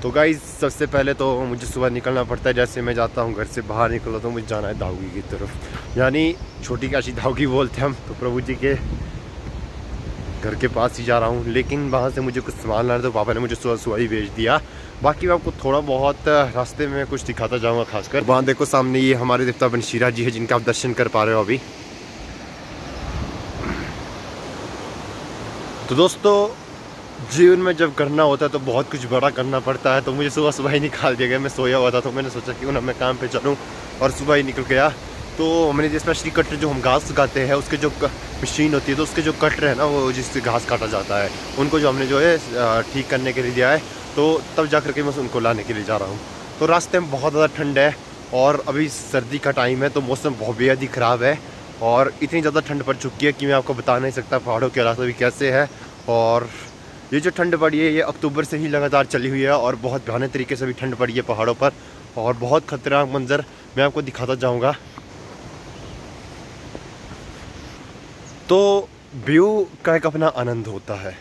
तो गाइस सबसे पहले तो मुझे सुबह निकलना पड़ता है। जैसे मैं जाता हूँ घर से बाहर निकला तो मुझे जाना है दाऊगी की तरफ, यानी छोटी काशी दाऊगी बोलते हैं हम। तो प्रभु जी के घर के पास ही जा रहा हूँ, लेकिन वहाँ से मुझे कुछ सामान लाना तो पापा ने मुझे सुबह सुबह ही भेज दिया। बाकी मैं आपको थोड़ा बहुत रास्ते में कुछ दिखाता जाऊँगा। खासकर वहाँ देखो सामने ये हमारे देवता बनशीरा जी है, जिनका आप दर्शन कर पा रहे हो अभी। तो दोस्तों जीवन में जब करना होता है तो बहुत कुछ बड़ा करना पड़ता है। तो मुझे सुबह सुबह ही निकाल दिया गया, मैं सोया हुआ था तो मैंने सोचा क्यों ना मैं काम पे चलूँ, और सुबह ही निकल गया। तो मैंने जिस स्पेशली कटर जो हम घास उगाते हैं उसके जो मशीन होती है, तो उसके जो कटर है ना, वो जिससे घास काटा जाता है, उनको जो हमने जो है ठीक करने के लिए दिया है। तो तब जा कर के मैं उनको लाने के लिए जा रहा हूँ। तो रास्ते में बहुत ज़्यादा ठंड है और अभी सर्दी का टाइम है, तो मौसम बहुत बेहद ही ख़राब है और इतनी ज़्यादा ठंड पड़ चुकी है कि मैं आपको बता नहीं सकता पहाड़ों के रास्ते भी कैसे है। और ये जो ठंड पड़ी है ये अक्टूबर से ही लगातार चली हुई है और बहुत भयानक तरीके से भी ठंड पड़ी है पहाड़ों पर, और बहुत खतरनाक मंजर मैं आपको दिखाता जाऊंगा। तो व्यू का एक अपना आनंद होता है,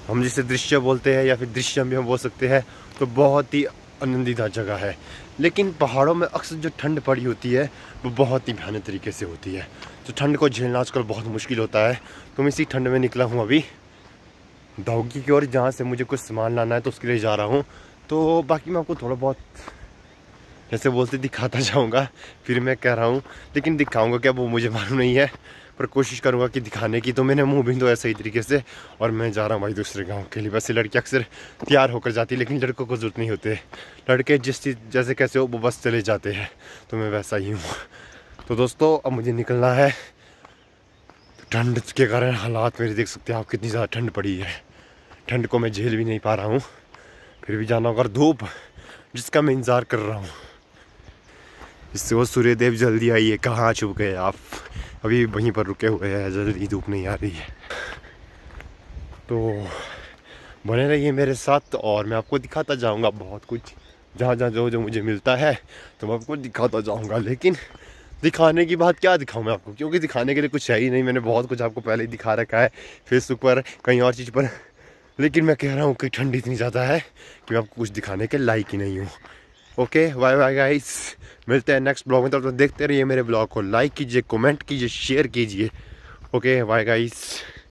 हम जिसे दृश्य बोलते हैं या फिर दृश्य भी हम बोल सकते हैं। तो बहुत ही आनंदीदा जगह है, लेकिन पहाड़ों में अक्सर जो ठंड पड़ी होती है वो बहुत ही भयानक तरीके से होती है। तो ठंड को झेलना आजकल बहुत मुश्किल होता है। तो मैं इसी ठंड में निकला हूँ अभी दाऊगी की ओर, जहाँ से मुझे कुछ सामान लाना है तो उसके लिए जा रहा हूँ। तो बाकी मैं आपको थोड़ा बहुत जैसे बोलते दिखाता जाऊँगा, फिर मैं कह रहा हूँ, लेकिन दिखाऊँगा क्या वो मुझे मालूम नहीं है, पर कोशिश करूँगा कि दिखाने की। तो मैंने मुँह भी तो सही तरीके से, और मैं जा रहा हूँ भाई दूसरे गाँव के लिए। वैसे लड़की अक्सर तैयार होकर जाती है, लेकिन लड़कों को ज़रूरत नहीं होते, लड़के जिस चीज़ जैसे कैसे हो वो बस चले जाते हैं। तो मैं वैसा ही हूँ। तो दोस्तों अब मुझे निकलना है। ठंड के कारण हालात मेरे देख सकते हैं आप, कितनी ज़्यादा ठंड पड़ी है। ठंड को मैं झेल भी नहीं पा रहा हूँ, फिर भी जाना होगा। धूप जिसका मैं इंतज़ार कर रहा हूँ, इससे वो सूर्यदेव जल्दी आइए, कहाँ छुप गए आप, अभी वहीं पर रुके हुए हैं, जल्दी धूप नहीं आ रही है। तो बने रहिए मेरे साथ और मैं आपको दिखाता जाऊँगा बहुत कुछ, जहाँ जहाँ जो जो मुझे मिलता है तो मैं आपको दिखाता जाऊँगा। लेकिन दिखाने की बात क्या दिखाऊँ मैं आपको, क्योंकि दिखाने के लिए कुछ है ही नहीं। मैंने बहुत कुछ आपको पहले ही दिखा रखा है फेसबुक पर, कहीं और चीज़ पर, लेकिन मैं कह रहा हूँ कि ठंड इतनी ज़्यादा है कि मैं आपको कुछ दिखाने के लायक ही नहीं हूँ। ओके बाय बाय गाइस, मिलते हैं नेक्स्ट ब्लॉग में। तब तक देखते रहिए मेरे ब्लॉग को, लाइक कीजिए, कमेंट कीजिए, शेयर कीजिए। Okay bye guys.